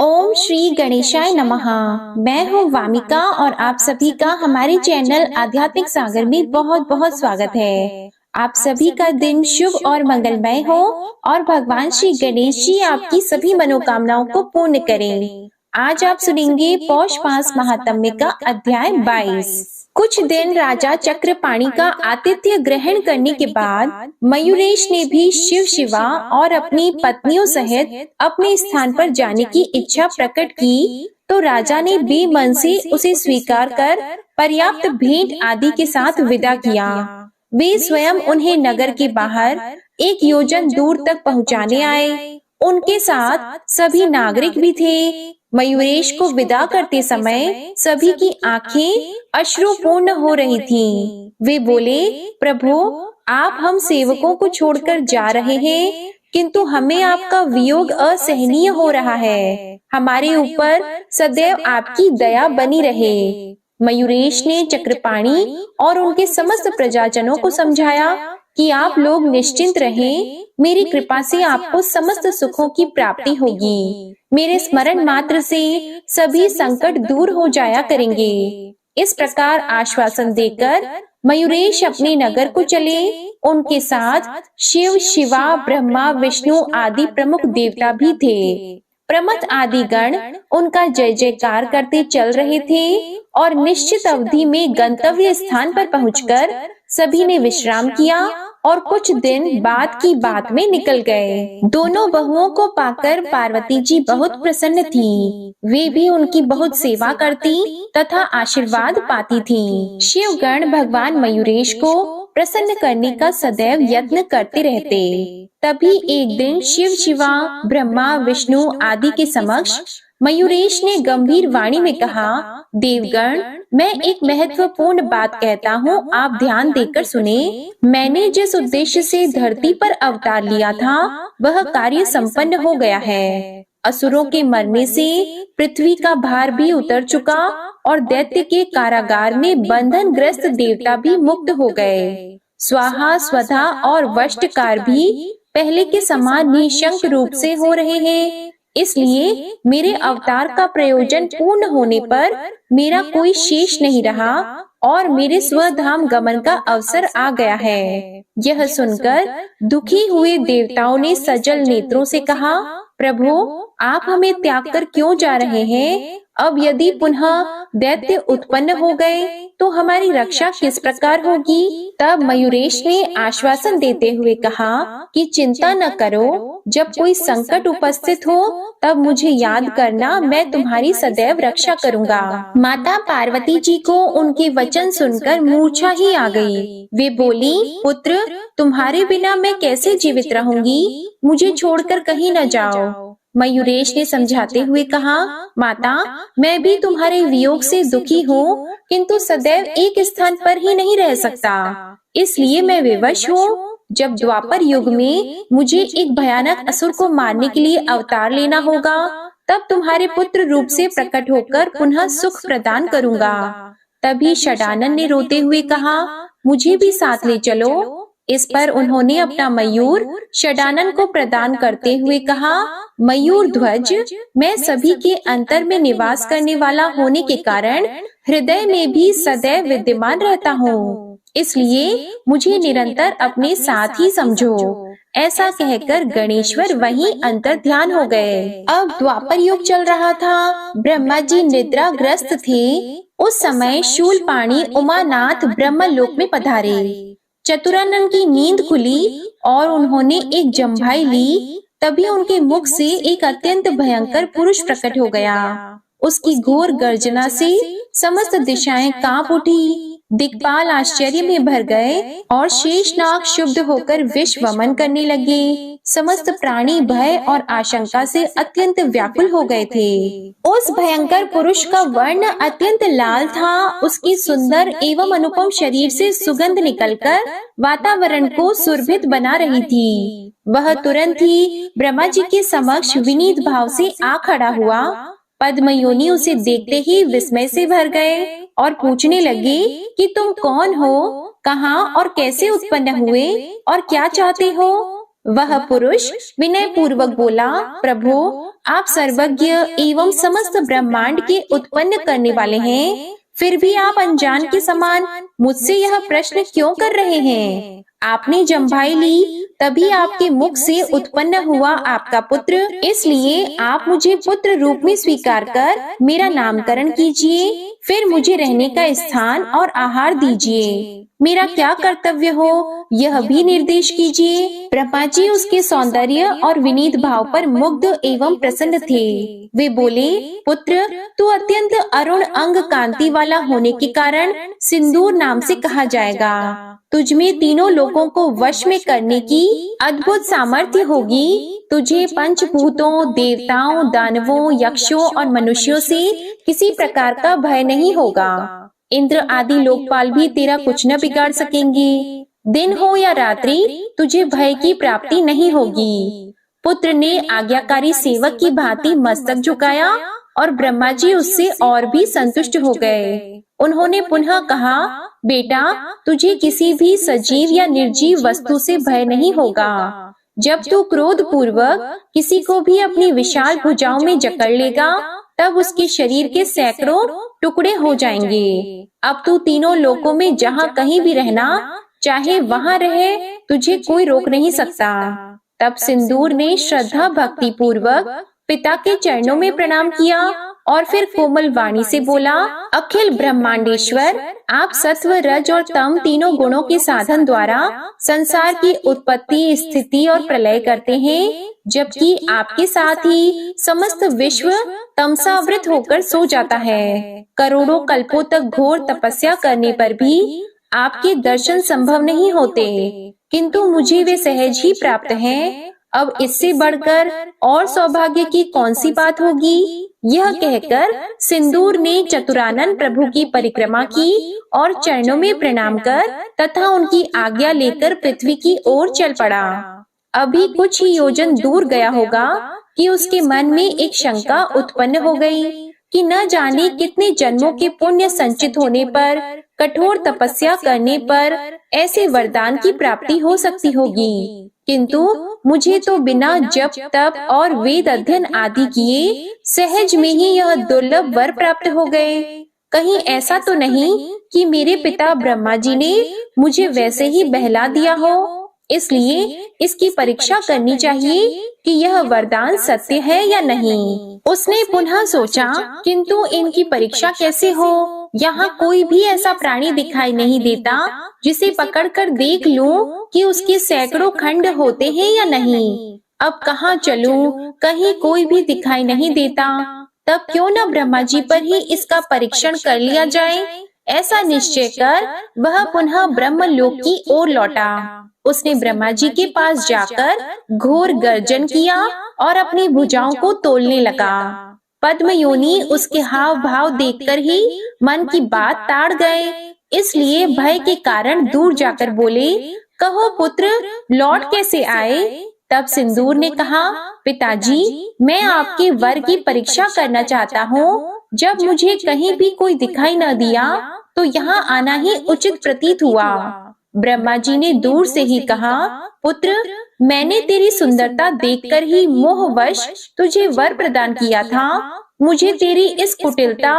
ओम श्री गणेशाय नमः। मैं हूँ वामिका और आप सभी का हमारे चैनल आध्यात्मिक सागर में बहुत बहुत स्वागत है। आप सभी का दिन शुभ और मंगलमय हो और भगवान श्री गणेश जी आपकी सभी मनोकामनाओं को पूर्ण करें। आज आप सुनेंगे पौष मास महात्म्य का अध्याय 22। कुछ दिन राजा चक्रपाणि का आतिथ्य ग्रहण करने के बाद मयूरेश ने भी शिव शिवा और अपनी पत्नियों सहित अपने स्थान पर जाने की इच्छा प्रकट की, तो राजा ने बेमन से उसे स्वीकार कर पर्याप्त भेंट आदि के साथ विदा किया। वे स्वयं उन्हें नगर के बाहर एक योजन दूर तक पहुंचाने आए। उनके साथ सभी नागरिक भी थे। मयूरेश को विदा करते समय सभी की आंखें अश्रुपूर्ण हो रही थीं। वे बोले, प्रभु, आप हम सेवकों को छोड़कर जा रहे हैं, किंतु हमें आपका वियोग असहनीय हो रहा है। हमारे ऊपर सदैव आपकी दया बनी रहे। मयूरेश ने चक्रपाणि और उनके समस्त प्रजाजनों को समझाया कि आप लोग निश्चिंत रहें, मेरी कृपा से आपको समस्त सुखों की प्राप्ति होगी। मेरे स्मरण मात्र से सभी संकट दूर हो जाया करेंगे। इस प्रकार आश्वासन देकर मयूरेश अपने नगर को चले। उनके साथ शिव शिवा ब्रह्मा विष्णु आदि प्रमुख देवता भी थे। प्रमथ आदि गण उनका जय जयकार करते चल रहे थे और निश्चित अवधि में गंतव्य स्थान पर पहुंचकर सभी ने विश्राम किया और कुछ दिन बाद की बात में निकल गए। दोनों बहुओं को पाकर पार्वती जी बहुत प्रसन्न थी। वे भी उनकी बहुत सेवा करती तथा आशीर्वाद पाती थीं। शिवगण भगवान मयूरेश को प्रसन्न करने का सदैव यत्न करते रहते। तभी एक दिन शिव शिवा ब्रह्मा विष्णु आदि के समक्ष मयूरेश ने गंभीर वाणी में कहा, देवगण, मैं एक महत्वपूर्ण बात कहता हूँ, आप ध्यान देकर सुने। मैंने जिस उद्देश्य से धरती पर अवतार लिया था वह कार्य संपन्न हो गया है। असुरों के मरने से पृथ्वी का भार भी उतर चुका और दैत्य के कारागार में बंधन ग्रस्त देवता भी मुक्त हो गए। स्वाहा स्वधा और वष्टकार भी पहले के समान निशंक रूप से हो रहे हैं। इसलिए मेरे अवतार का प्रयोजन पूर्ण होने पर मेरा कोई शेष नहीं रहा और मेरे स्वधाम गमन का अवसर आ गया है। यह सुनकर दुखी हुए देवताओं ने सजल नेत्रों से कहा, प्रभु, आप हमें त्याग कर क्यों जा रहे हैं? अब यदि पुनः दैत्य उत्पन्न हो गए तो हमारी रक्षा किस प्रकार होगी? तब मयूरेश ने आश्वासन देते हुए कहा कि चिंता न करो, जब कोई संकट उपस्थित हो तब मुझे याद करना, मैं तुम्हारी सदैव रक्षा करूंगा। माता पार्वती जी को उनके वचन सुनकर मूर्छा ही आ गई। वे बोली, पुत्र, तुम्हारे बिना मैं कैसे जीवित रहूंगी? मुझे छोड़कर कहीं न जाओ। मयूरेश ने समझाते हुए कहा, माता, मैं भी तुम्हारे वियोग से दुखी हूँ, किंतु सदैव एक स्थान पर ही नहीं रह सकता। इसलिए मैं विवश हूँ। जब द्वापर युग में मुझे एक भयानक असुर को मारने के लिए अवतार लेना होगा, तब तुम्हारे पुत्र रूप से प्रकट होकर पुनः सुख प्रदान करूंगा। तभी षडानन ने रोते हुए कहा, मुझे भी साथ ले चलो। इस पर उन्होंने अपना मयूर षडानन को प्रदान करते हुए कहा, मयूर ध्वज, मैं सभी के अंतर में निवास करने वाला होने के कारण हृदय में भी सदैव विद्यमान रहता हूँ। इसलिए मुझे निरंतर अपने साथ ही समझो। ऐसा कहकर गणेश्वर वहीं अंतर ध्यान हो गए। अब द्वापर युग चल रहा था। ब्रह्मा जी निद्राग्रस्त थे। उस समय शूलपाणि उमानाथ ब्रह्मलोक में पधारे। चतुरानन की नींद खुली और उन्होंने एक जम्भाई ली। तभी उनके मुख से एक अत्यंत भयंकर पुरुष प्रकट हो गया। उसकी घोर गर्जना से समस्त दिशाएं कांप उठी। दिक्पाल आश्चर्य में भर गए और शेषनाग क्षुब्ध होकर विष वमन करने लगे। समस्त प्राणी भय और आशंका से अत्यंत व्याकुल हो गए थे। उस भयंकर पुरुष का वर्ण अत्यंत लाल था। उसकी सुंदर एवं अनुपम शरीर से सुगंध निकलकर वातावरण को सुरभित बना रही थी। वह तुरंत ही ब्रह्मा जी के समक्ष विनीत भाव से आ खड़ा हुआ। पद्मयोनि उसे देखते ही विस्मय से भर गए और पूछने लगे कि तुम कौन हो, कहाँ और कैसे उत्पन्न हुए और क्या चाहते हो? वह पुरुष विनय पूर्वक बोला, प्रभु आप सर्वज्ञ एवं समस्त ब्रह्मांड के उत्पन्न करने वाले हैं, फिर भी आप अनजान के समान मुझसे यह प्रश्न क्यों कर रहे हैं? आपने जम्भाई ली, तभी आपके मुख से उत्पन्न हुआ आपका पुत्र, इसलिए आप मुझे पुत्र रूप में स्वीकार कर मेरा नामकरण कीजिए, फिर मुझे रहने का स्थान और आहार दीजिए। मेरा क्या कर्तव्य हो यह भी निर्देश कीजिए। ब्रह्मा जी उसके सौंदर्य और विनीत भाव पर मुग्ध एवं प्रसन्न थे। वे बोले, पुत्र तू अत्यंत अरुण अंग कांति वाला होने के कारण सिंदूर नाम से कहा जाएगा। तुझमें तीनों लोगों को वश में करने की अद्भुत सामर्थ्य होगी। तुझे पंचभूतों, देवताओं, दानवों, यक्षों और मनुष्यों से किसी प्रकार का भय नहीं होगा। इंद्र आदि लोकपाल भी तेरा कुछ न बिगाड़ सकेंगे। दिन हो या रात्रि तुझे भय की प्राप्ति नहीं होगी। पुत्र ने आज्ञाकारी सेवक की भांति मस्तक झुकाया और ब्रह्मा जी उससे और भी संतुष्ट हो गए। उन्होंने पुनः कहा, बेटा तुझे किसी भी सजीव या निर्जीव वस्तु से भय नहीं होगा। जब तू क्रोध पूर्वक किसी को भी अपनी विशाल भुजाओं में जकड़ लेगा, तब उसके शरीर के सैकड़ों टुकड़े हो जाएंगे। अब तू तीनों लोकों में जहाँ कहीं भी रहना चाहे वहाँ रहे, तुझे कोई रोक नहीं सकता। तब सिंदूर ने श्रद्धा भक्ति पूर्वक पिता के चरणों में प्रणाम किया और फिर कोमल वाणी से बोला, अखिल ब्रह्मांडेश्वर आप सत्व, रज और तम तीनों गुणों के साधन द्वारा संसार की उत्पत्ति, स्थिति और प्रलय करते हैं, जबकि आपके साथ ही समस्त विश्व तमसावृत होकर सो जाता है। करोड़ों कल्पों तक घोर तपस्या करने पर भी आपके दर्शन संभव नहीं होते, किंतु मुझे वे सहज ही प्राप्त हैं। अब इससे बढ़कर और सौभाग्य की कौन सी बात होगी? यह कहकर सिंदूर ने चतुरानन प्रभु की परिक्रमा की और चरणों में प्रणाम कर तथा उनकी आज्ञा लेकर पृथ्वी की ओर चल पड़ा। अभी कुछ ही योजन दूर गया होगा कि उसके मन में एक शंका उत्पन्न हो गई कि न जाने कितने जन्मों के पुण्य संचित होने पर, कठोर तपस्या करने पर ऐसे वरदान की प्राप्ति हो सकती होगी, किंतु मुझे तो बिना जप तप और वेद अध्ययन आदि किए सहज में ही यह दुर्लभ वर प्राप्त हो गए। कहीं ऐसा तो नहीं कि मेरे पिता ब्रह्मा जी ने मुझे वैसे ही बहला दिया हो? इसलिए इसकी परीक्षा करनी चाहिए कि यह वरदान सत्य है या नहीं। उसने पुनः सोचा, किंतु इनकी परीक्षा कैसे हो? यहाँ कोई भी ऐसा प्राणी दिखाई नहीं देता जिसे पकड़कर देख लूं कि उसके सैकड़ों खंड होते हैं या नहीं। अब कहाँ चलूं? कहीं कोई भी दिखाई नहीं देता। तब क्यों न ब्रह्मा जी पर ही इसका परीक्षण कर लिया जाए। ऐसा निश्चय कर वह पुनः ब्रह्मलोक की ओर लौटा। उसने ब्रह्मा जी के पास जाकर घोर गर्जन किया और अपनी भुजाओं को तोलने लगा। पद्मयोनि उसके हाव भाव देखकर ही मन की बात ताड़ गए, इसलिए भय के कारण दूर जाकर बोले, कहो पुत्र लौट कैसे आए? तब सिंदूर ने कहा, पिताजी मैं आपके वर की परीक्षा करना चाहता हूँ। जब मुझे कहीं भी कोई दिखाई न दिया तो यहाँ आना ही उचित प्रतीत हुआ। ब्रह्मा जी ने दूर से ही कहा, पुत्र मैंने तेरी सुंदरता देखकर ही मोहवश तुझे वर प्रदान किया था। मुझे तेरी इस कुटिलता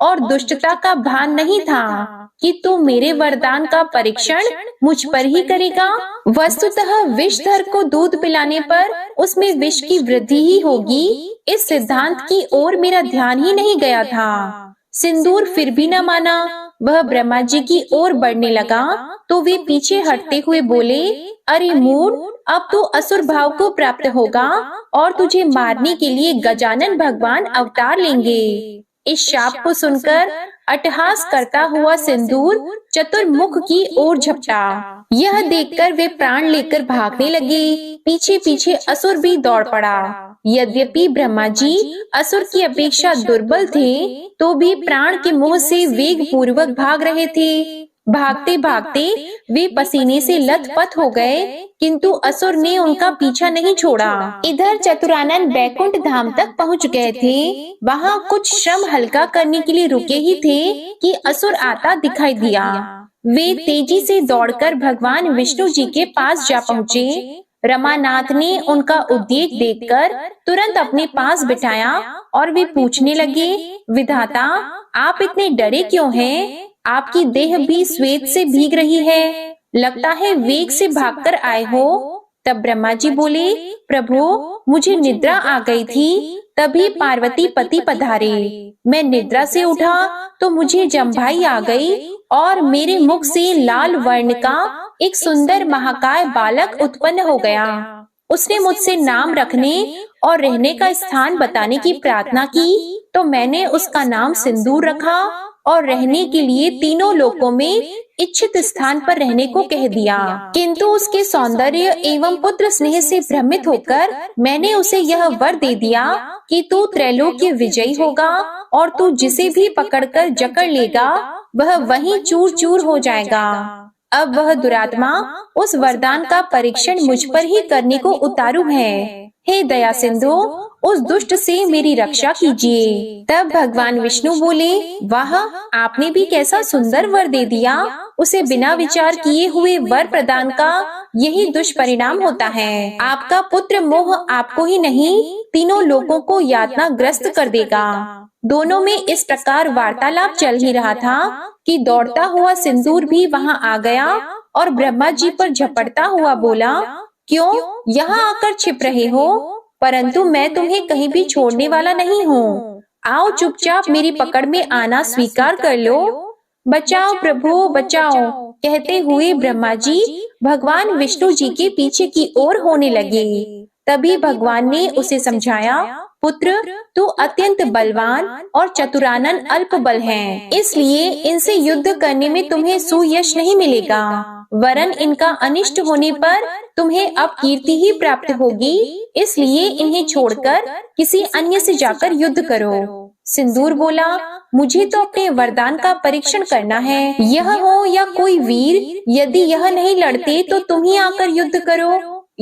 और दुष्टता का भान नहीं था कि तू मेरे वरदान का परीक्षण मुझ पर ही करेगा। वस्तुतः विषधर को दूध पिलाने पर उसमें विष की वृद्धि ही होगी, इस सिद्धांत की ओर मेरा ध्यान ही नहीं गया था। सिंदूर फिर भी न माना। वह ब्रह्मा जी की ओर बढ़ने लगा तो वे पीछे हटते हुए बोले, अरे मूढ़, अब तो असुर भाव को प्राप्त होगा और तुझे मारने के लिए गजानन भगवान अवतार लेंगे। इस शाप को सुनकर अट्टहास करता हुआ सिंदूर चतुर्मुख की ओर झपटा। यह देखकर वे प्राण लेकर भागने लगे। पीछे पीछे असुर भी दौड़ पड़ा। यद्यपि ब्रह्मा जी असुर की अपेक्षा दुर्बल थे, तो भी प्राण के मोह से वेग पूर्वक भाग रहे थे। भागते भागते वे पसीने से लथपथ हो गए, किंतु असुर ने उनका पीछा नहीं छोड़ा। इधर चतुरानन बैकुंठ धाम तक पहुंच गए थे। वहां कुछ श्रम हल्का करने के लिए रुके ही थे कि असुर आता दिखाई दिया। वे तेजी से दौड़कर भगवान विष्णु जी के पास जा पहुँचे। रमानाथ ने उनका उद्वेग देखकर तुरंत अपने पास बिठाया और वे पूछने लगे, विधाता, आप इतने डरे क्यों हैं? आपकी देह भी श्वेत से भीग रही है, लगता है वेग से भागकर आए हो। तब ब्रह्मा जी बोले, प्रभु, मुझे निद्रा आ गई थी, तभी पार्वती पति पधारे। मैं निद्रा से उठा तो मुझे जम्भाई आ गई और मेरे मुख से लाल वर्ण का एक सुंदर महाकाय बालक उत्पन्न हो गया। उसने मुझसे नाम रखने और रहने का स्थान बताने की प्रार्थना की, तो मैंने उसका नाम सिंदूर रखा और रहने के लिए तीनों लोकों में इच्छित स्थान पर रहने को कह दिया। किंतु उसके सौंदर्य एवं पुत्र स्नेह से भ्रमित होकर मैंने उसे यह वर दे दिया कि तू त्रैलोक्य विजयी होगा और तू जिसे भी पकड़कर जकड़ लेगा वह वहीं चूर चूर हो जाएगा। अब वह दुरात्मा उस वरदान का परीक्षण मुझ पर ही करने को उतारू है। हे दया सिंधु, उस दुष्ट से मेरी रक्षा कीजिए। तब भगवान विष्णु बोले, वाह, आपने भी कैसा सुंदर वर दे दिया। उसे बिना विचार किए हुए वर प्रदान का यही दुष्परिणाम होता है। आपका पुत्र मोह आपको ही नहीं, तीनों लोगों को यातना ग्रस्त कर देगा। दोनों में इस प्रकार वार्तालाप चल ही रहा था कि दौड़ता हुआ सिंदूर भी वहां आ गया और ब्रह्मा जी पर झपटता हुआ बोला, क्यों यहाँ आकर छिप रहे हो? परंतु मैं तुम्हें कहीं भी छोड़ने वाला नहीं हूँ। आओ, चुपचाप मेरी पकड़ में आना स्वीकार कर लो। बचाओ प्रभु, बचाओ, कहते हुए ब्रह्मा जी भगवान विष्णु जी के पीछे की ओर होने लगे। तभी भगवान ने उसे समझाया, पुत्र, तू अत्यंत बलवान और चतुरानन अल्प बल है, इसलिए इनसे युद्ध करने में तुम्हें सुयश नहीं मिलेगा, वरन इनका अनिष्ट होने पर तुम्हें अब कीर्ति ही प्राप्त होगी। इसलिए इन्हें छोड़कर किसी अन्य से जाकर युद्ध करो। सिंदूर बोला, मुझे तो अपने वरदान का परीक्षण करना है। यह हो या कोई वीर, यदि यह नहीं लड़ते तो तुम ही आकर युद्ध करो।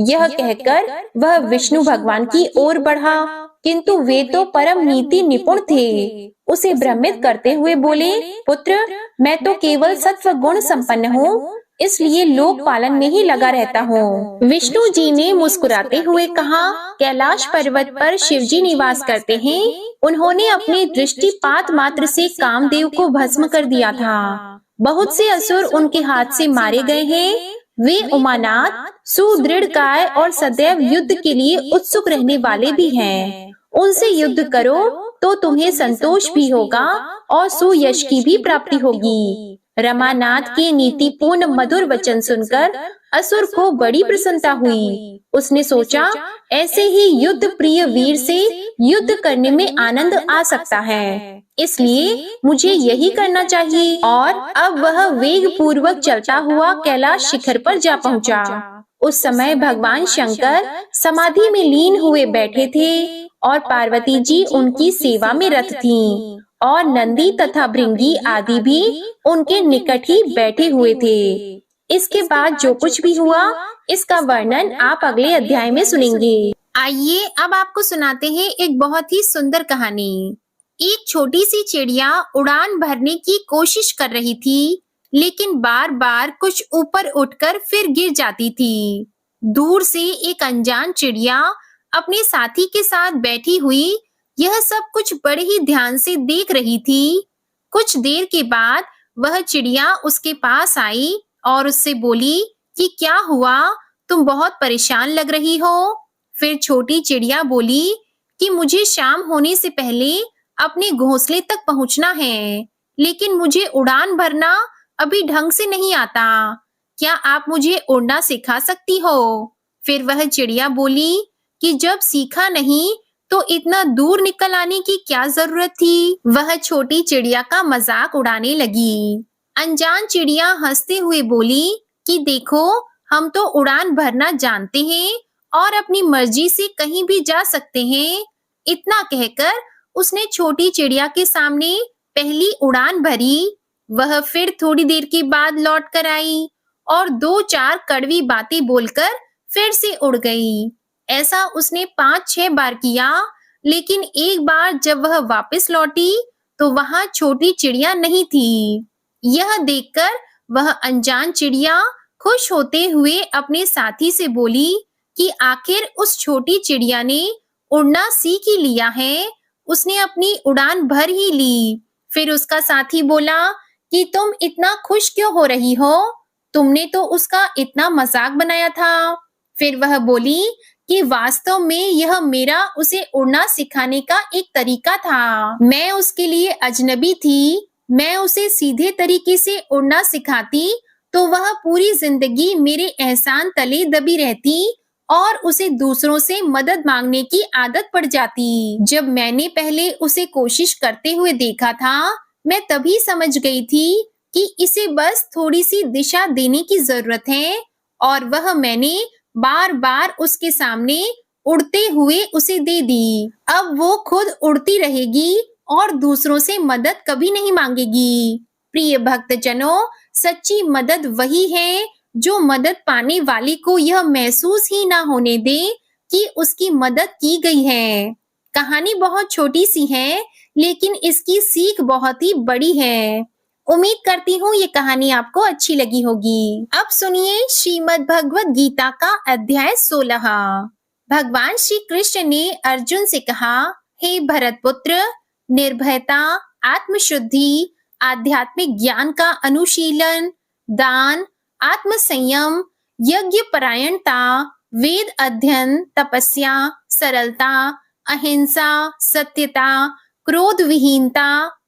यह कहकर वह विष्णु भगवान की ओर बढ़ा, किंतु वे तो परम नीति निपुण थे। उसे भ्रमित करते हुए बोले, पुत्र, मैं तो केवल सत्व गुण संपन्न हूँ, इसलिए लोक पालन में ही लगा रहता हूँ। विष्णु जी ने मुस्कुराते हुए कहा, कैलाश पर्वत पर शिव जी निवास करते हैं। उन्होंने अपने दृष्टिपात मात्र से कामदेव को भस्म कर दिया था। बहुत से असुर उनके हाथ से मारे गए हैं। वे उमानाथ, सुदृढ़ काय और सदैव युद्ध के लिए उत्सुक रहने वाले भी हैं। उनसे युद्ध करो तो तुम्हें संतोष भी होगा और सुयश की भी प्राप्ति होगी। रमानाथ के नीतिपूर्ण मधुर वचन सुनकर असुर को बड़ी प्रसन्नता हुई। उसने सोचा, ऐसे ही युद्ध प्रिय वीर से युद्ध करने में आनंद आ सकता है, इसलिए मुझे यही करना चाहिए। और अब वह वेग पूर्वक चलता हुआ कैलाश शिखर पर जा पहुंचा। उस समय भगवान शंकर समाधि में लीन हुए बैठे थे और पार्वती जी उनकी सेवा में रत थीं और नंदी तथा भृंगी आदि भी उनके निकट ही बैठे हुए थे। इसके बाद जो कुछ भी हुआ, इसका वर्णन आप अगले अध्याय में सुनेंगे। आइए अब आपको सुनाते हैं एक बहुत ही सुंदर कहानी। एक छोटी सी चिड़िया उड़ान भरने की कोशिश कर रही थी, लेकिन बार बार कुछ ऊपर उठकर फिर गिर जाती थी। दूर से एक अनजान चिड़िया अपने साथी के साथ बैठी हुई यह सब कुछ बड़े ही ध्यान से देख रही थी। कुछ देर के बाद वह चिड़िया उसके पास आई और उससे बोली कि क्या हुआ, तुम बहुत परेशान लग रही हो। फिर छोटी चिड़िया बोली कि मुझे शाम होने से पहले अपने घोंसले तक पहुंचना है, लेकिन मुझे उड़ान भरना अभी ढंग से नहीं आता। क्या आप मुझे उड़ना सिखा सकती हो? फिर वह चिड़िया बोली कि जब सीखा नहीं तो इतना दूर निकल आने की क्या जरूरत थी। वह छोटी चिड़िया का मजाक उड़ाने लगी। अनजान चिड़िया हंसते हुए बोली कि देखो, हम तो उड़ान भरना जानते हैं और अपनी मर्जी से कहीं भी जा सकते हैं। इतना कहकर उसने छोटी चिड़िया के सामने पहली उड़ान भरी। वह फिर थोड़ी देर के बाद लौट कर आई और 2-4 कड़वी बातें बोलकर फिर से उड़ गई। ऐसा उसने 5-6 बार किया, लेकिन एक बार जब वह वापस लौटी तो वहां छोटी चिड़िया नहीं थी। यह देखकर वह अनजान चिड़िया खुश होते हुए अपने साथी से बोली कि आखिर उस छोटी चिड़िया ने उड़ना सीख ही लिया है। उसने अपनी उड़ान भर ही ली। फिर उसका साथी बोला कि तुम इतना खुश क्यों हो रही हो? तुमने तो उसका इतना मजाक बनाया था। फिर वह बोली कि वास्तव में यह मेरा उसे उड़ना सिखाने का एक तरीका था। मैं उसके लिए अजनबी थी। मैं उसे सीधे तरीके से उड़ना सिखाती तो वह पूरी जिंदगी मेरे एहसान तले दबी रहती और उसे दूसरों से मदद मांगने की आदत पड़ जाती। जब मैंने पहले उसे कोशिश करते हुए देखा था, मैं तभी समझ गई थी कि इसे बस थोड़ी सी दिशा देने की जरूरत है, और वह मैंने बार बार उसके सामने उड़ते हुए उसे दे दी। अब वो खुद उड़ती रहेगी और दूसरों से मदद कभी नहीं मांगेगी। प्रिय भक्तजनों, सच्ची मदद वही है जो मदद पाने वाले को यह महसूस ही ना होने दे कि उसकी मदद की गई है। कहानी बहुत छोटी सी है, लेकिन इसकी सीख बहुत ही बड़ी है। उम्मीद करती हूँ ये कहानी आपको अच्छी लगी होगी। अब सुनिए श्रीमद् भगवत गीता का अध्याय 16। भगवान श्री कृष्ण ने अर्जुन से कहा, हे भरत पुत्र, निर्भयता, आत्मशुद्धि, आध्यात्मिक ज्ञान का अनुशीलन, दान, आत्म संयम, यज्ञ परायणता, वेद अध्ययन, तपस्या, सरलता, अहिंसा, सत्यता, क्रोध विहीनता,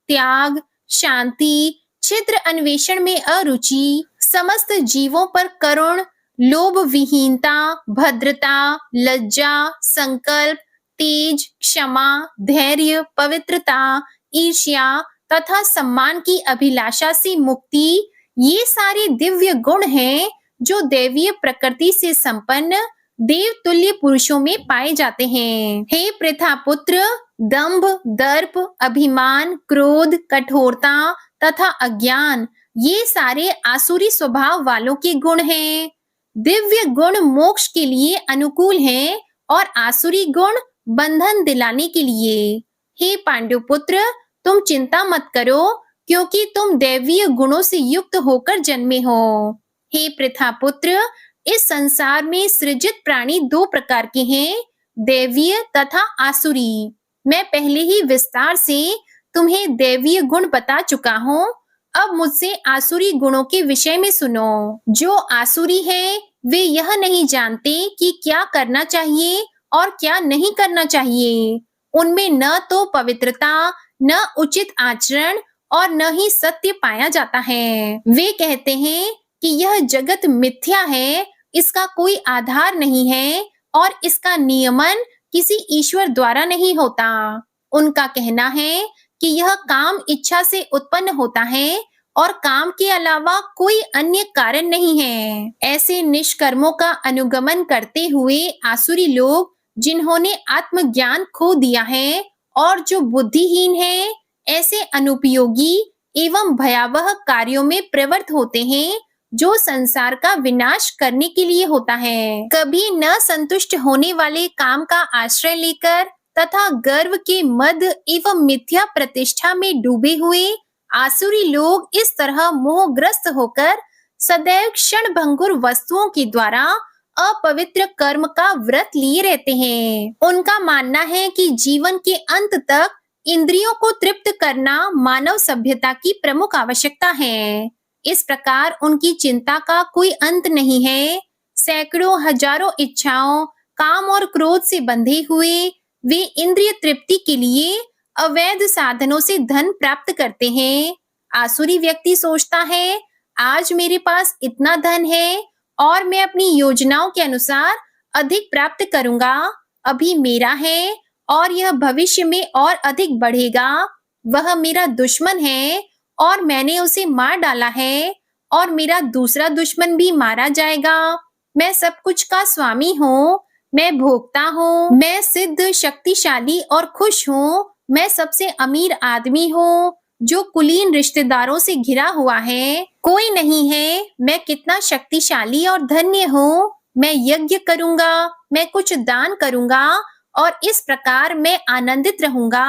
त्याग, शांति, छिद्र अन्वेषण में अरुचि, समस्त जीवों पर करुण, लोभ विहीनता, भद्रता, लज्जा, संकल्प, तेज, क्षमा, धैर्य, पवित्रता, ईर्ष्या तथा सम्मान की अभिलाषा से मुक्ति, ये सारे दिव्य गुण हैं जो दैवीय प्रकृति से संपन्न देव तुल्य पुरुषों में पाए जाते हैं। हे पृथा पुत्र, दंभ, दर्प, अभिमान, क्रोध, कठोरता तथा अज्ञान, ये सारे आसुरी स्वभाव वालों के गुण हैं। दिव्य गुण मोक्ष के लिए अनुकूल हैं और आसुरी गुण बंधन दिलाने के लिए। हे पांडुपुत्र, तुम चिंता मत करो, क्योंकि तुम दैवीय गुणों से युक्त होकर जन्मे हो। हे पृथा पुत्र, इस संसार में सृजित प्राणी दो प्रकार के हैं, दैवीय तथा आसुरी। मैं पहले ही विस्तार से तुम्हें दैवीय गुण बता चुका हूँ। अब मुझसे आसुरी गुणों के विषय में सुनो। जो आसुरी है वे यह नहीं जानते कि क्या करना चाहिए और क्या नहीं करना चाहिए। उनमें न तो पवित्रता, न उचित आचरण और न ही सत्य पाया जाता है। वे कहते हैं कि यह जगत मिथ्या है, इसका कोई आधार नहीं है और इसका नियमन किसी ईश्वर द्वारा नहीं होता। उनका कहना है कि यह काम इच्छा से उत्पन्न होता है और काम के अलावा कोई अन्य कारण नहीं है। ऐसे निष्कर्मों का अनुगमन करते हुए आसुरी लोग, जिन्होंने आत्मज्ञान खो दिया है और जो बुद्धिहीन है, ऐसे अनुपयोगी एवं भयावह कार्यों में प्रवृत्त होते हैं जो संसार का विनाश करने के लिए होता है। कभी न संतुष्ट होने वाले काम का आश्रय लेकर तथा गर्व के मद एवं मिथ्या प्रतिष्ठा में डूबे हुए आसुरी लोग इस तरह मोहग्रस्त होकर सदैव क्षण भंगुर वस्तुओं के द्वारा अपवित्र कर्म का व्रत लिए रहते हैं। उनका मानना है कि जीवन के अंत तक इंद्रियों को तृप्त करना मानव सभ्यता की प्रमुख आवश्यकता है। इस प्रकार उनकी चिंता का कोई अंत नहीं है। सैकड़ों हजारों इच्छाओं, काम और क्रोध से बंधे हुए वे इंद्रिय तृप्ति के लिए अवैध साधनों से धन प्राप्त करते हैं। आसुरी व्यक्ति सोचता है, आज मेरे पास इतना धन है और मैं अपनी योजनाओं के अनुसार अधिक प्राप्त करूंगा। अभी मेरा है और यह भविष्य में और अधिक बढ़ेगा। वह मेरा दुश्मन है और मैंने उसे मार डाला है और मेरा दूसरा दुश्मन भी मारा जाएगा। मैं सब कुछ का स्वामी हूँ, मैं भोगता हूँ, मैं सिद्ध, शक्तिशाली और खुश हूँ। मैं सबसे अमीर आदमी हूँ जो कुलीन रिश्तेदारों से घिरा हुआ है। कोई नहीं है, मैं कितना शक्तिशाली और धन्य हूँ। मैं यज्ञ करूंगा, मैं कुछ दान करूंगा और इस प्रकार मैं आनंदित रहूंगा।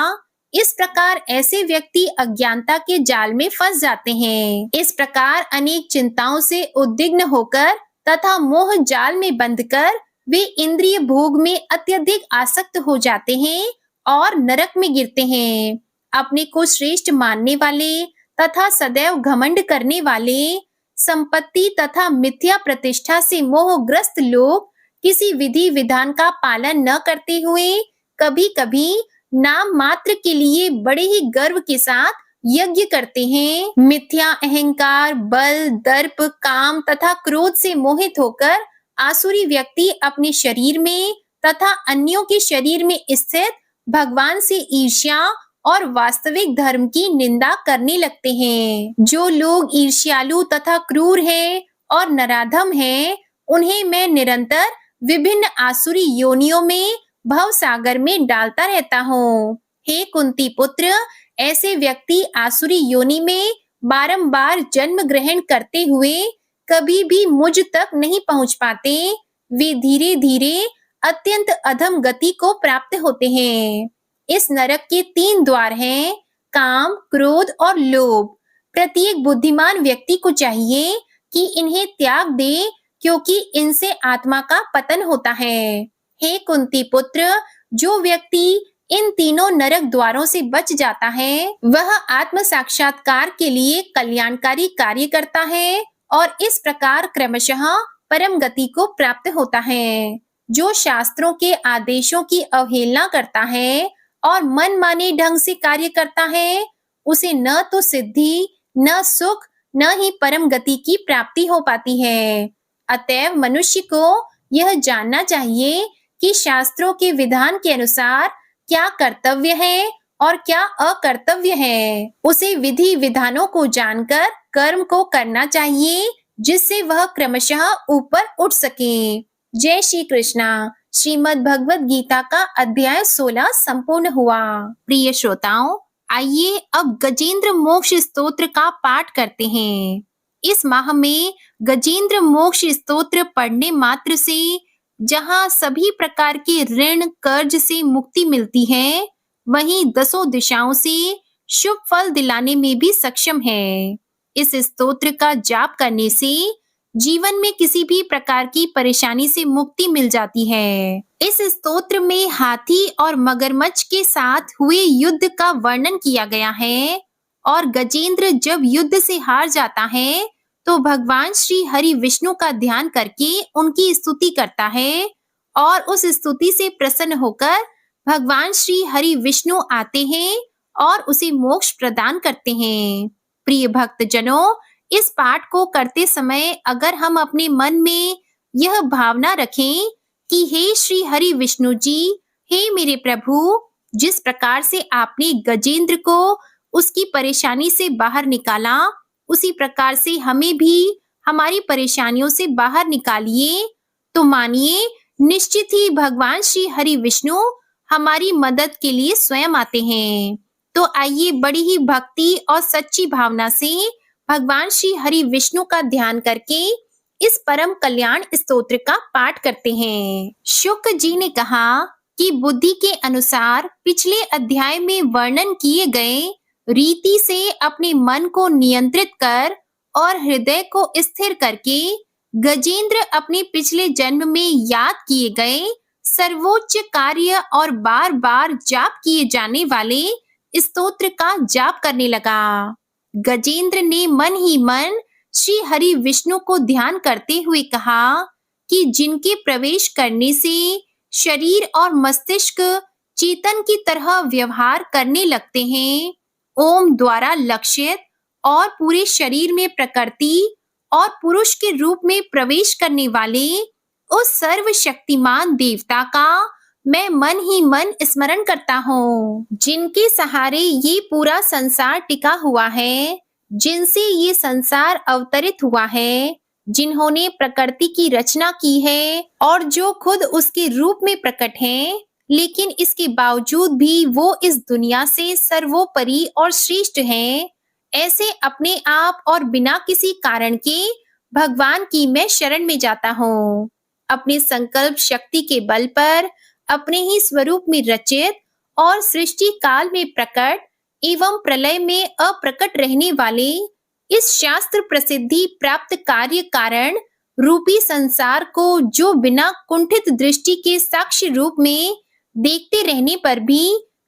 इस प्रकार ऐसे व्यक्ति अज्ञानता के जाल में फंस जाते हैं। इस प्रकार अनेक चिंताओं से उद्विग्न होकर तथा मोह जाल में बंधकर वे इंद्रिय भोग में अत्यधिक आसक्त हो जाते हैं और नरक में गिरते हैं। अपने को श्रेष्ठ मानने वाले तथा सदैव घमंड करने वाले, संपत्ति तथा मिथ्या प्रतिष्ठा से मोहग्रस्त लोग किसी विधि विधान का पालन न करते हुए कभी-कभी नाम मात्र के लिए बड़े ही गर्व के साथ यज्ञ करते हैं। मिथ्या अहंकार, बल, दर्प, काम तथा क्रोध से मोहित होकर आसुरी व्यक्ति अपने शरीर में तथा अन्यों के शरीर में स्थित भगवान से ईर्ष्या और वास्तविक धर्म की निंदा करने लगते हैं। जो लोग ईर्ष्यालु तथा क्रूर हैं और नराधम हैं, उन्हें मैं निरंतर विभिन्न आसुरी योनियों में भव सागर में डालता रहता हूँ। हे कुंती पुत्र, ऐसे व्यक्ति आसुरी योनि में बारंबार जन्म ग्रहण करते हुए कभी भी मुझ तक नहीं पहुंच पाते। वे धीरे धीरे अत्यंत अधम गति को प्राप्त होते हैं। इस नरक के 3 द्वार हैं, काम, क्रोध और लोभ। प्रत्येक बुद्धिमान व्यक्ति को चाहिए कि इन्हें त्याग दे, क्योंकि इनसे आत्मा का पतन होता है। हे कुंती पुत्र, जो व्यक्ति इन तीनों नरक द्वारों से बच जाता है, वह आत्म साक्षात्कार के लिए कल्याणकारी कार्य करता है और इस प्रकार क्रमशः परम गति को प्राप्त होता है। जो शास्त्रों के आदेशों की अवहेलना करता है और मन माने ढंग से कार्य करता है, उसे न तो सिद्धि, न सुख, न ही परम गति की प्राप्ति हो पाती है। अतएव मनुष्य को यह जानना चाहिए कि शास्त्रों के विधान के अनुसार क्या कर्तव्य है और क्या अकर्तव्य है। उसे विधि विधानों को जानकर कर्म को करना चाहिए, जिससे वह क्रमशः ऊपर उठ सके। जय श्री कृष्णा। श्रीमद् भगवद गीता का अध्याय 16 संपूर्ण हुआ। प्रिय श्रोताओं, आइए अब गजेंद्र मोक्ष स्तोत्र का पाठ करते हैं। इस माह में गजेंद्र मोक्ष स्तोत्र पढ़ने मात्र से जहाँ सभी प्रकार के ऋण कर्ज से मुक्ति मिलती है, वहीं 10 दिशाओं से शुभ फल दिलाने में भी सक्षम है। इस स्तोत्र का जाप करने से जीवन में किसी भी प्रकार की परेशानी से मुक्ति मिल जाती है। इस स्तोत्र में हाथी और मगरमच्छ के साथ हुए युद्ध का वर्णन किया गया है और गजेंद्र जब युद्ध से हार जाता है तो भगवान श्री हरि विष्णु का ध्यान करके उनकी स्तुति करता है और उस स्तुति से प्रसन्न होकर भगवान श्री हरि विष्णु आते हैं और उसे मोक्ष प्रदान करते हैं। प्रिय भक्त जनों, इस पाठ को करते समय अगर हम अपने मन में यह भावना रखें कि हे श्री हरि विष्णु जी, हे मेरे प्रभु, जिस प्रकार से आपने गजेंद्र को उसकी परेशानी से बाहर निकाला, उसी प्रकार से हमें भी हमारी परेशानियों से बाहर निकालिए, तो मानिए निश्चित ही भगवान श्री हरि विष्णु हमारी मदद के लिए स्वयं आते हैं। तो आइए बड़ी ही भक्ति और सच्ची भावना से भगवान श्री हरि विष्णु का ध्यान करके इस परम कल्याण स्तोत्र का पाठ करते हैं। शुक जी ने कहा कि बुद्धि के अनुसार पिछले अध्याय में वर्णन किए गए रीति से अपने मन को नियंत्रित कर और हृदय को स्थिर करके गजेंद्र अपने पिछले जन्म में याद किए गए सर्वोच्च कार्य और बार बार जाप किए जाने वाले स्तोत्र का जाप करने लगा। गजेंद्र ने मन ही मन श्री हरि विष्णु को ध्यान करते हुए कहा कि जिनके प्रवेश करने से शरीर और मस्तिष्क चेतन की तरह व्यवहार करने लगते हैं, ओम द्वारा लक्षित और पूरे शरीर में प्रकृति और पुरुष के रूप में प्रवेश करने वाले उस सर्वशक्तिमान देवता का मैं मन ही मन स्मरण करता हूँ, जिनके सहारे ये पूरा संसार टिका हुआ है, जिनसे ये संसार अवतरित हुआ है, जिन्होंने प्रकृति की रचना की है और जो खुद उसके रूप में प्रकट हैं, लेकिन इसके बावजूद भी वो इस दुनिया से सर्वोपरि और श्रेष्ठ हैं। ऐसे अपने आप और बिना किसी कारण के भगवान की मैं शरण में जाता हूँ। अपने संकल्प शक्ति के बल पर अपने ही स्वरूप में रचित और सृष्टि काल में प्रकट एवं प्रलय में अप्रकट रहने वाले इस शास्त्र प्रसिद्धि प्राप्त कार्य कारण रूपी संसार को जो बिना कुंठित दृष्टि के साक्ष्य रूप में देखते रहने पर भी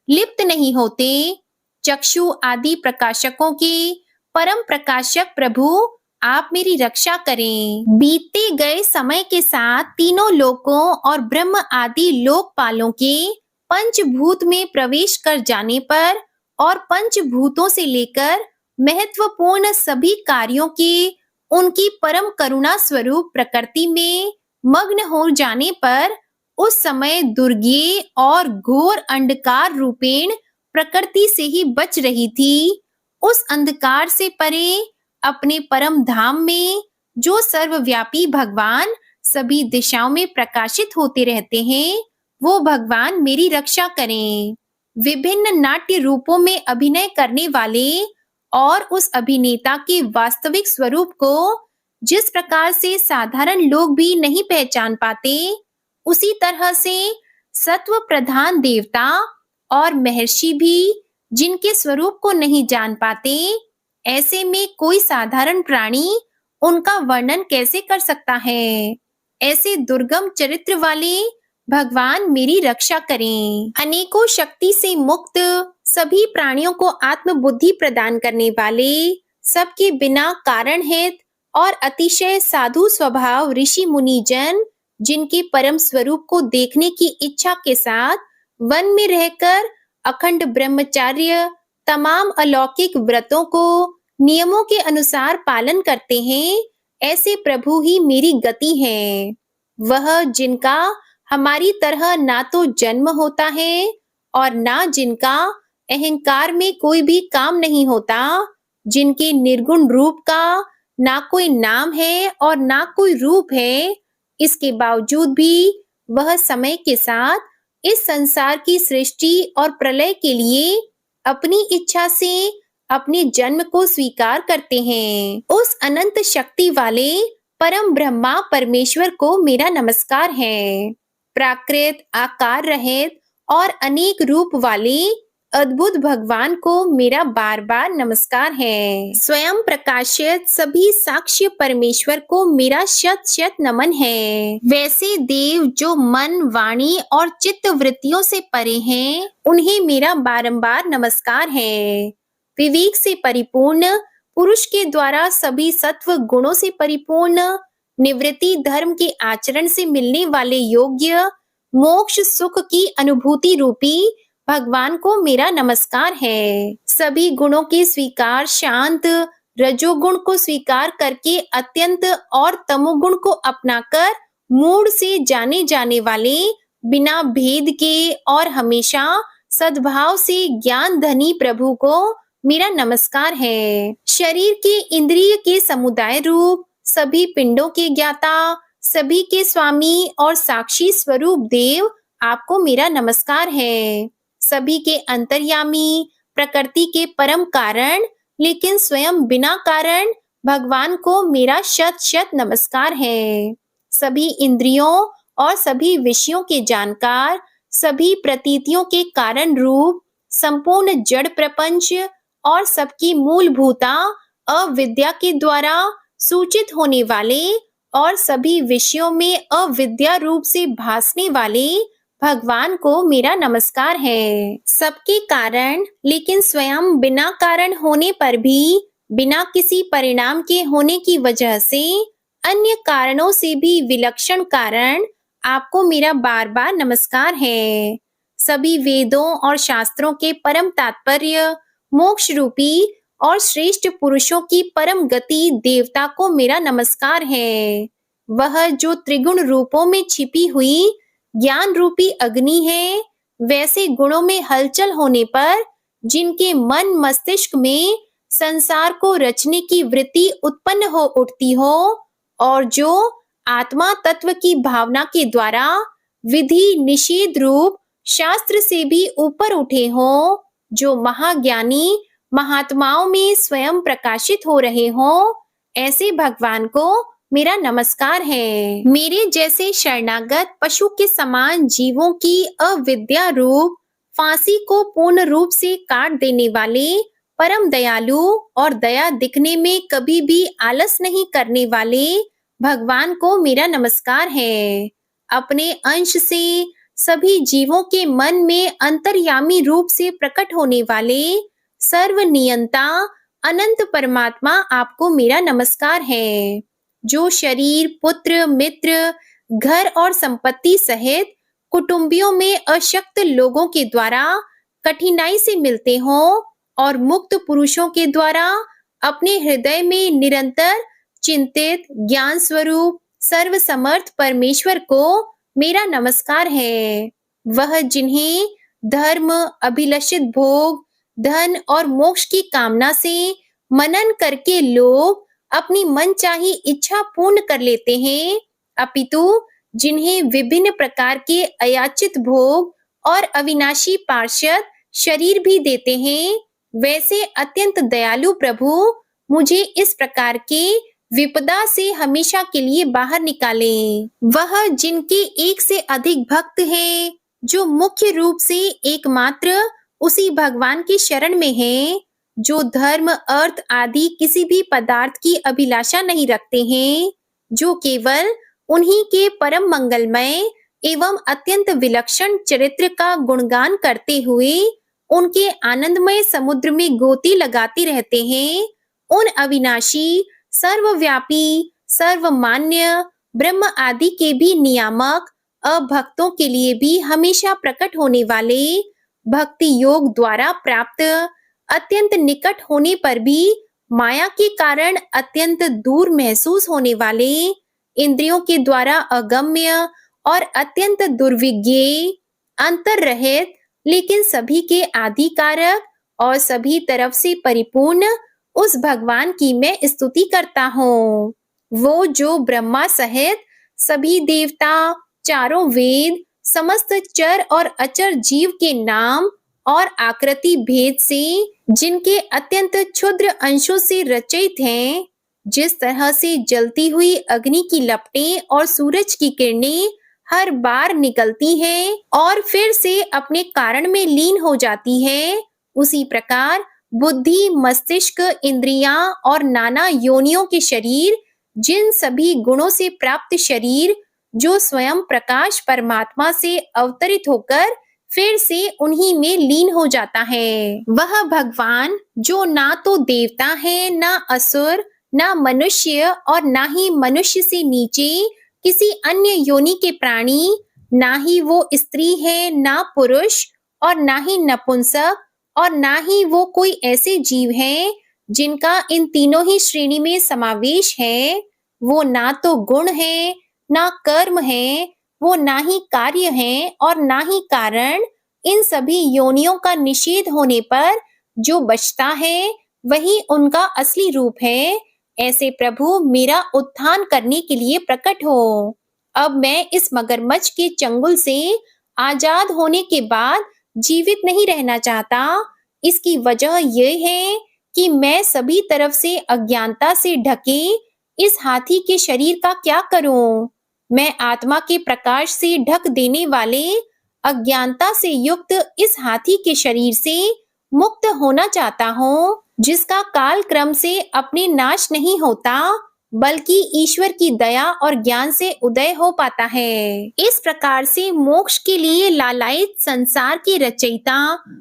लिप्त नहीं होते, चक्षु आदि प्रकाशकों के परम प्रकाशक प्रभु आप मेरी रक्षा करें। बीतते गए समय के साथ तीनों लोकों और ब्रह्म आदि लोकपालों के पंचभूत में प्रवेश कर जाने पर और पंचभूतों से लेकर महत्वपूर्ण सभी कार्यों के उनकी परम करुणा स्वरूप प्रकृति में मग्न हो जाने पर उस समय दुर्गेय और घोर अंधकार रूपेण प्रकृति से ही बच रही थी। उस अंधकार से परे अपने परम धाम में जो सर्वव्यापी भगवान सभी दिशाओं में प्रकाशित होते रहते हैं, वो भगवान मेरी रक्षा करें। विभिन्न नाट्य रूपों में अभिनय करने वाले और उस अभिनेता के वास्तविक स्वरूप को जिस प्रकार से साधारण लोग भी नहीं पहचान पाते, उसी तरह से सत्व प्रधान देवता और महर्षि भी जिनके स्वरूप को नहीं जान पाते, ऐसे में कोई साधारण प्राणी उनका वर्णन कैसे कर सकता है। ऐसे दुर्गम चरित्र वाले भगवान मेरी रक्षा करें। अनेकों शक्ति से मुक्त सभी प्राणियों को आत्म बुद्धि प्रदान करने वाले, सबके बिना कारण हेत और अतिशय साधु स्वभाव ऋषि मुनि जन, जिनके परम स्वरूप को देखने की इच्छा के साथ वन में रहकर अखंड ब्रह्मचार्य तमाम अलौकिक व्रतों को नियमों के अनुसार पालन करते हैं, ऐसे प्रभु ही मेरी गति है। वह जिनका हमारी तरह ना तो जन्म होता है और ना जिनका अहंकार में कोई भी काम नहीं होता, जिनके निर्गुण रूप का ना कोई नाम है और ना कोई रूप है, इसके बावजूद भी वह समय के साथ इस संसार की सृष्टि और प्रलय के लिए अपनी इच्छा से अपने जन्म को स्वीकार करते हैं। उस अनंत शक्ति वाले परम ब्रह्मा परमेश्वर को मेरा नमस्कार है। प्राकृत आकार रहित और अनेक रूप वाले अद्भुत भगवान को मेरा बार बार नमस्कार है। स्वयं प्रकाशित सभी साक्ष्य परमेश्वर को मेरा शत शत नमन है। वैसे देव जो मन वाणी और चित्त वृत्तियों से परे हैं, उन्हें मेरा बारंबार नमस्कार है। विवेक से परिपूर्ण पुरुष के द्वारा सभी सत्व गुणों से परिपूर्ण निवृत्ति धर्म के आचरण से मिलने वाले योग्य मोक्ष सुख की अनुभूति रूपी भगवान को मेरा नमस्कार है। सभी गुणों के स्वीकार शांत रजोगुण को स्वीकार करके अत्यंत और तमोगुण को अपनाकर मूड से जाने जाने वाले बिना भेद के और हमेशा सद्भाव से ज्ञान धनी प्रभु को मेरा नमस्कार है। शरीर के इंद्रिय के समुदाय रूप सभी पिंडों के ज्ञाता सभी के स्वामी और साक्षी स्वरूप देव आपको मेरा नमस्कार है। सभी के अंतर्यामी प्रकृति के परम कारण लेकिन स्वयं बिना कारण भगवान को मेरा शत शत नमस्कार है। सभी इंद्रियों और सभी विषयों के जानकार सभी प्रतीतियों के कारण रूप संपूर्ण जड़ प्रपंच और सबकी मूलभूता अविद्या के द्वारा सूचित होने वाले और सभी विषयों में अविद्या रूप से भासने वाले भगवान को मेरा नमस्कार है। सबके कारण लेकिन स्वयं बिना कारण होने पर भी बिना किसी परिणाम के होने की वजह से अन्य कारणों से भी विलक्षण कारण आपको मेरा बार बार नमस्कार है। सभी वेदों और शास्त्रों के परम तात्पर्य मोक्ष रूपी और श्रेष्ठ पुरुषों की परम गति देवता को मेरा नमस्कार है। वह जो त्रिगुण रूपों में छिपी हुई ज्ञान रूपी अग्नि है, वैसे गुणों में हलचल होने पर जिनके मन मस्तिष्क में संसार को रचने की वृत्ति उत्पन्न हो उठती हो और जो आत्मा तत्व की भावना के द्वारा विधि निषेध रूप शास्त्र से भी ऊपर उठे हो, जो महाज्ञानी महात्माओं में स्वयं प्रकाशित हो रहे हो, ऐसे भगवान को मेरा नमस्कार है। मेरे जैसे शरणागत पशु के समान जीवों की अविद्या रूप फांसी को पूर्ण रूप से काट देने वाले परम दयालु और दया दिखने में कभी भी आलस नहीं करने वाले भगवान को मेरा नमस्कार है। अपने अंश से सभी जीवों के मन में अंतर्यामी रूप से प्रकट होने वाले सर्वनियंता अनंत परमात्मा आपको मेरा नमस्कार है। जो शरीर, पुत्र, मित्र, घर और संपत्ति सहित कुटुंबियों में अशक्त लोगों के द्वारा कठिनाई से मिलते हों और मुक्त पुरुषों के द्वारा अपने हृदय में निरंतर चिंतित ज्ञान स्वरूप सर्वसमर्थ परमेश्वर को मेरा नमस्कार है। वह जिन्हें धर्म, अभिलषित भोग, धन और मोक्ष की कामना से मनन करके लोग अपनी मनचाही इच्छा पूर्ण कर लेते हैं, अपितु जिन्हें विभिन्न प्रकार के अयाचित भोग और अविनाशी पार्षद शरीर भी देते हैं, वैसे अत्यंत दयालु प्रभु मुझे इस प्रकार के विपदा से हमेशा के लिए बाहर निकालें। वह जिनके एक से अधिक भक्त हैं, जो मुख्य रूप से एकमात्र उसी भगवान की शरण में हैं, जो धर्म, अर्थ आदि किसी भी पदार्थ की अभिलाषा नहीं रखते हैं, जो केवल उन्हीं के परम मंगलमय एवं अत्यंत विलक्षण चरित्र का गुणगान करते हुए उनके आनंदमय समुद्र में गोती लगाते रहते हैं, उन अविनाशी, सर्वव्यापी, सर्वमान्य ब्रह्म आदि के भी नियामक अभक्तों के लिए भी हमेशा प्रकट होने वाले, भक्ति योग द्वारा प्राप्त, अत्यंत निकट होने पर भी माया के कारण अत्यंत दूर महसूस होने वाले, इंद्रियों के द्वारा अगम्य और अत्यंत दुर्विज्ञेय, अंतर्रहित लेकिन सभी के आदि कारक और सभी तरफ से परिपूर्ण उस भगवान की मैं स्तुति करता हूँ। वो जो ब्रह्मा सहित सभी देवता, चारों वेद, समस्त चर और अचर जीव के नाम और आकृति भेद से जिनके अत्यंत क्षुद्र अंशों से रचित हैं, जिस तरह से जलती हुई अग्नि की लपटें और सूरज की किरणें हर बार निकलती हैं और फिर से अपने कारण में लीन हो जाती है, उसी प्रकार बुद्धि, मस्तिष्क, इंद्रियां और नाना योनियों के शरीर, जिन सभी गुणों से प्राप्त शरीर जो स्वयं प्रकाश परमात्मा से अवतरित होकर फिर से उन्हीं में लीन हो जाता है। वह भगवान जो ना तो देवता है, ना असुर, ना मनुष्य और ना ही मनुष्य से नीचे किसी अन्य योनि के प्राणी, ना ही वो स्त्री है, ना पुरुष और ना ही नपुंसक और ना ही वो कोई ऐसे जीव हैं जिनका इन तीनों ही श्रेणी में समावेश है। वो ना तो गुण है, ना कर्म है, वो ना ही कार्य है और ना ही कारण। इन सभी योनियों का निषेध होने पर जो बचता है वही उनका असली रूप है। ऐसे प्रभु मेरा उत्थान करने के लिए प्रकट हो। अब मैं इस मगरमच्छ के चंगुल से आजाद होने के बाद जीवित नहीं रहना चाहता। इसकी वजह यह है कि मैं सभी तरफ से अज्ञानता से ढके इस हाथी के शरीर का क्या करूं? मैं आत्मा के प्रकाश से ढक देने वाले अज्ञानता से युक्त इस हाथी के शरीर से मुक्त होना चाहता हूँ, जिसका काल क्रम से अपने नाश नहीं होता बल्कि ईश्वर की दया और ज्ञान से उदय हो पाता है। इस प्रकार से मोक्ष के लिए लालायित संसार के रचयिता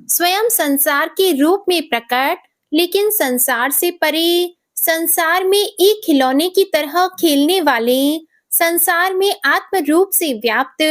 स्वयं संसार के रूप में प्रकट, लेकिन संसार से परे, संसार में एक खिलौने की तरह खेलने वाले, संसार में आत्म रूप से व्याप्त,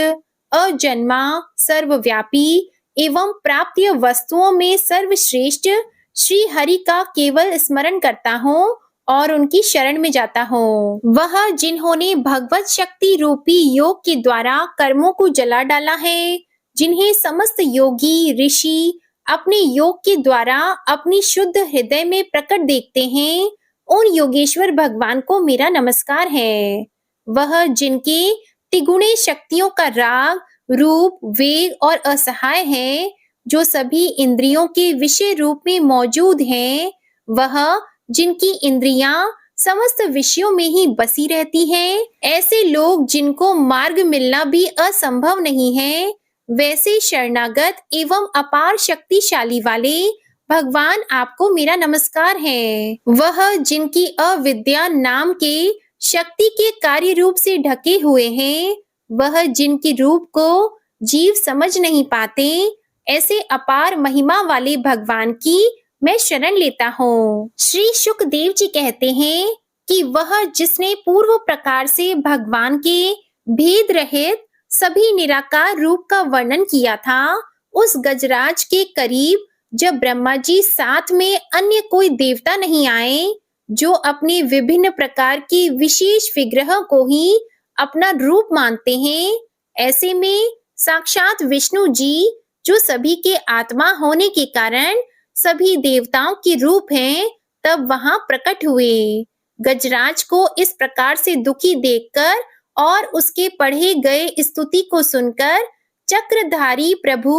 अजन्मा, सर्वव्यापी एवं प्राप्य वस्तुओं में सर्वश्रेष्ठ श्री हरि का केवल स्मरण करता हूँ और उनकी शरण में जाता हूँ। वह जिन्होंने भगवत शक्ति रूपी योग के द्वारा कर्मों को जला डाला है, जिन्हें समस्त योगी ऋषि अपने योग के द्वारा अपनी शुद्ध हृदय में प्रकट देखते हैं, उन योगेश्वर भगवान को मेरा नमस्कार है। वह जिनके तिगुणे शक्तियों का राग, रूप, वेग और असहाय है, जो सभी इंद्रियों के विषय रूप में मौजूद हैं, वह जिनकी इंद्रियां समस्त विषयों में ही बसी रहती हैं, ऐसे लोग जिनको मार्ग मिलना भी असंभव नहीं है, वैसे शरणागत एवं अपार शक्तिशाली वाले भगवान आपको मेरा नमस्कार है। वह जिनकी अविद्या नाम के शक्ति के कार्य रूप से ढके हुए हैं। वह जिनके रूप को जीव समझ नहीं पाते, ऐसे अपार महिमा वाले भगवान की मैं शरण लेता हूँ। श्री शुकदेव जी कहते हैं कि वह जिसने पूर्व प्रकार से भगवान के भेद रहित सभी निराकार रूप का वर्णन किया था, उस गजराज के करीब जब ब्रह्मा जी साथ में अन्य कोई देवता नहीं आए, जो अपने विभिन्न प्रकार के विशेष विग्रह को ही अपना रूप मानते हैं, ऐसे में साक्षात विष्णु जी, जो सभी के आत्मा होने के कारण सभी देवताओं के रूप हैं, तब वहां प्रकट हुए। गजराज को इस प्रकार से दुखी देखकर और उसके पढ़े गए स्तुति को सुनकर चक्रधारी प्रभु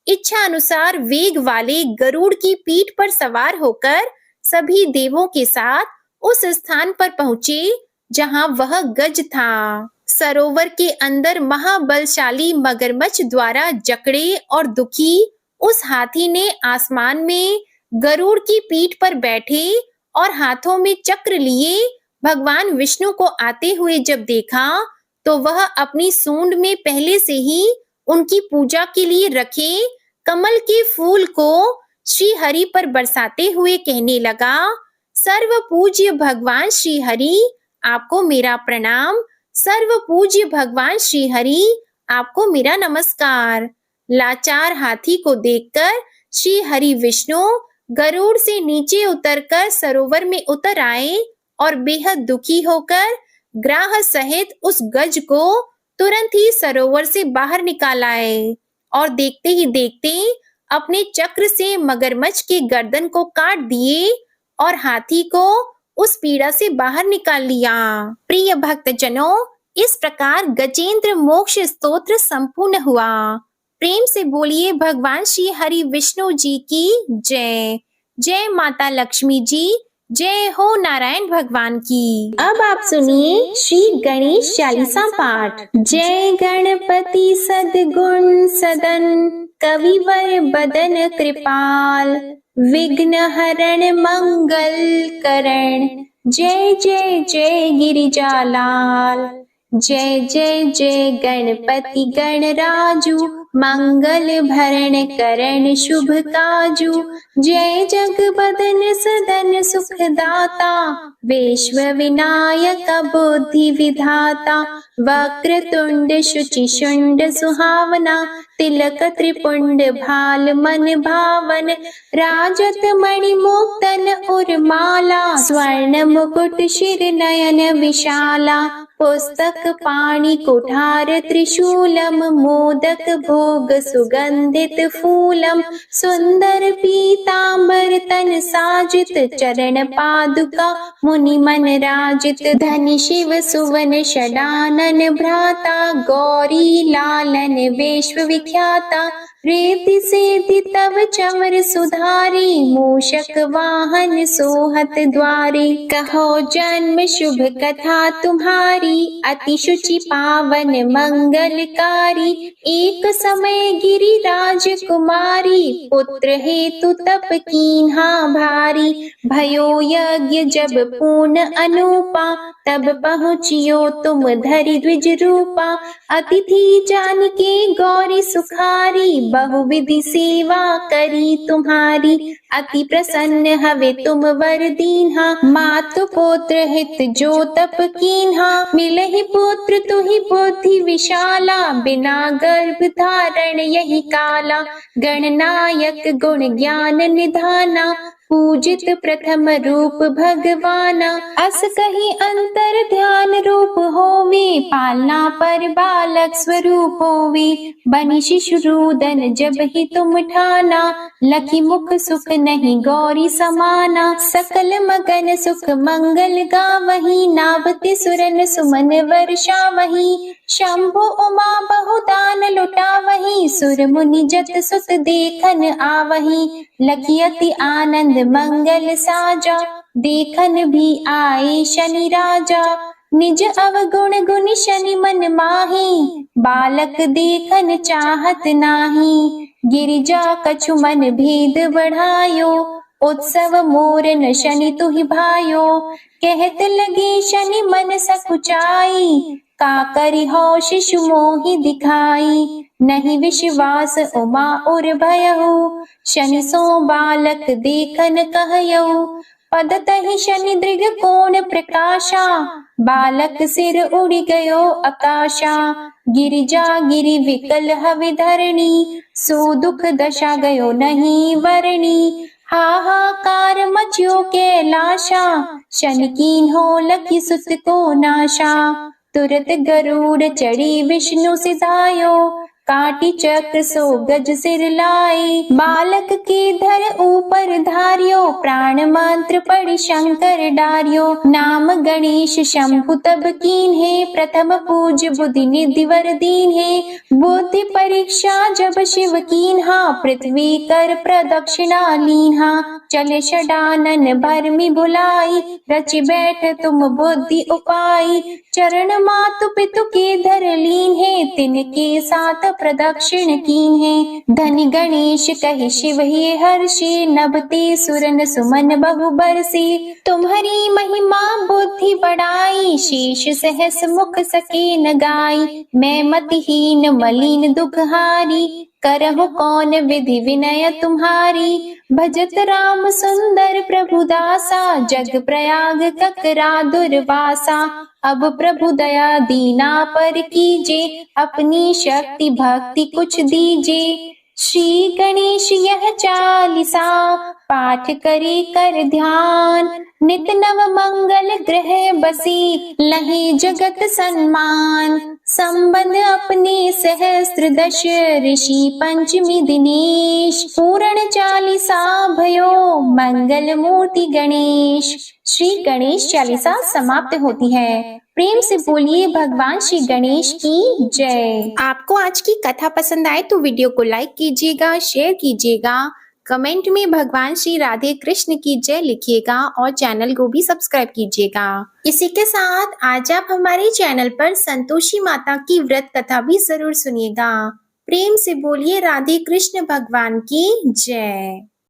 इच्छा अनुसार वेग वाले गरुड़ की पीठ पर सवार होकर सभी देवों के साथ उस स्थान पर पहुंचे जहां वह गज था। सरोवर के अंदर महाबलशाली मगरमच्छ द्वारा जकड़े और दुखी उस हाथी ने आसमान में गरुड़ की पीठ पर बैठे और हाथों में चक्र लिए भगवान विष्णु को आते हुए जब देखा, तो वह अपनी सूंड में पहले से ही उनकी पूजा के लिए रखे कमल के फूल को श्री हरि पर बरसाते हुए कहने लगा, सर्व पूज्य भगवान श्री हरि, आपको मेरा प्रणाम। सर्व पूज्य भगवान श्री हरि, आपको मेरा नमस्कार। लाचार हाथी को देखकर श्री हरि विष्णु गरुड़ से नीचे उतरकर सरोवर में उतर आए और बेहद दुखी होकर ग्राह सहित उस गज को तुरंत ही सरोवर से बाहर निकाल आए और देखते ही देखते अपने चक्र से मगरमच्छ के गर्दन को काट दिए और हाथी को उस पीड़ा से बाहर निकाल लिया। प्रिय भक्तजनों, इस प्रकार गजेंद्र मोक्ष स्तोत्र संपूर्ण हुआ। प्रेम से बोलिए भगवान श्री हरि विष्णु जी की जय। जय माता लक्ष्मी जी, जय हो नारायण भगवान की। अब आप सुनिए श्री गणेश चालीसा पाठ। जय गणपति सद्गुण सदन, कविवर बदन कृपाल, विघ्न हरण मंगल करण, जय जय जय गिरिजालाल। जय जय जय गणपति गणराजू, मंगल भरण करण शुभ काजू। जय जगबदन सदन सुखदाता, विश्व विनायक बुद्धि विधाता। वक्रतुंड शुचि शुंड सुहावना, तिलक त्रिपुंड भाल मन भावन। राजत मणि मुक्तन उर्माला, स्वर्ण मुकुट शिर नयन विशाला। पुस्तक पाणि कुठार त्रिशूलम, मोदक भोग सुगंधित फूलम। सुंदर पीतांबर तन साजित, चरण पादुका मुनि मन राजित। धनि शिव सुवन षडानन भ्राता, गौरी लालन विश्व विख्याता। रेति सेति तव चवर सुधारी, मूषक वाहन सोहत द्वारी। कहो जन्म शुभ कथा तुम्हारी, अति शुचि पावन मंगलकारी। एक समय गिरिराज कुमारी, पुत्र हेतु तप कीन्हा भारी। भयो यज्ञ जब पूर्ण अनूपा, तब पहुँचियो तुम धरि द्विज रूपा। अतिथि जान के गौरी सुखारी, बहुविधि सेवा करी तुम्हारी। अति प्रसन्न हवे तुम वर दीन्हा, मातु पुत्र हित जो तप कीन्हा। मिलहि पुत्र तुहि बुद्धि विशाला, बिना गर्भ धारण यही काला। गणनायक गुण ज्ञान निधाना, पूजित प्रथम रूप भगवाना। अस कहीं अंतर ध्यान रूप होवे, पालना पर बालक स्वरूप होवे। बनि शिशु रोदन जब ही तुम ठाना, लखी मुख सुख नहीं गौरी समाना। सकल मगन सुख मंगल गावही, नावती सुरन सुमन वर्षावही। शंभु उमा बहुदान लुटावही, सुर मुनि जत सुत देखन आवही। लखी अति आनंद मंगल साजा, देखन भी आए शनि राजा। निज अवगुण गुण शनि मन माही, बालक देखन चाहत नाही। गिरिजा कछु मन भेद बढ़ायो, उत्सव मोर न शनि तुहि भायो, कहत लगे शनि मन सकुचाई, का करि हो शिशु मोहि दिखाई, नहीं विश्वास उमा उर भयहु, शनि सो बालक देखन कहयौ, पद तहि शनि दृग कोण प्रकाशा, बालक सिर उड़ गयो आकाशा, गिरिजा गिरि विकल हवि धरणी, सो दुख दशा गयो नहीं वरणी, हाहाकार मच्यो कैलाशा, शनि कीन हो लखि सुत को नाशा, तुरत गरुड़ चढ़ी विष्णु सिधायो, काटी चक्र सो गज सिर लाई, बालक के धर ऊपर धारियो, प्राण मंत्र पढ़ि शंकर डारियो, नाम गणेश शंभु तब कीन्हे, प्रथम पूज्य बुद्धि निधि वर दीन्हे, बुद्धि परीक्षा जब शिव कीन्हा, पृथ्वी कर प्रदक्षिणा लीन्हा, चले षडानन भरमि भुलाई, रचि बैठ तुम बुद्धि उपाय, चरण मातु पितु के धर लीन्हे, तिनके साथ प्रदक्षिण कीन्हे, धनि गणेश कहि शिव हे हर्षि, नभते सुरन सुमन बहु बरसी, तुम्हारी महिमा बुद्धि बढ़ाई, शेष सहस मुख सके न गाई, मैं मतिहीन मलिन दुखहारी, करहु कौन विधि विनय तुम्हारी, भजत राम सुंदर प्रभु दासा, जग प्रयाग ककरा दुर्वासा, अब प्रभु दया दीना पर कीजे, अपनी शक्ति भक्ति कुछ दीजे, श्री गणेश यह चालीसा, पाठ करे कर ध्यान, नित नव मंगल ग्रह बसी, लहे जगत सम्मान, संबंध अपने सहस्त्र दश, ऋषि पंचमी दिनेश, पूर्ण चालीसा भयो, मंगल मूर्ति गणेश। श्री गणेश चालीसा समाप्त होती है। प्रेम से बोलिए भगवान श्री गणेश की जय। आपको आज की कथा पसंद आए तो वीडियो को लाइक कीजिएगा, शेयर कीजिएगा, कमेंट में भगवान श्री राधे कृष्ण की जय लिखिएगा और चैनल को भी सब्सक्राइब कीजिएगा। इसी के साथ आज आप हमारे चैनल पर संतोषी माता की व्रत कथा भी जरूर सुनिएगा। प्रेम से बोलिए राधे कृष्ण भगवान की जय।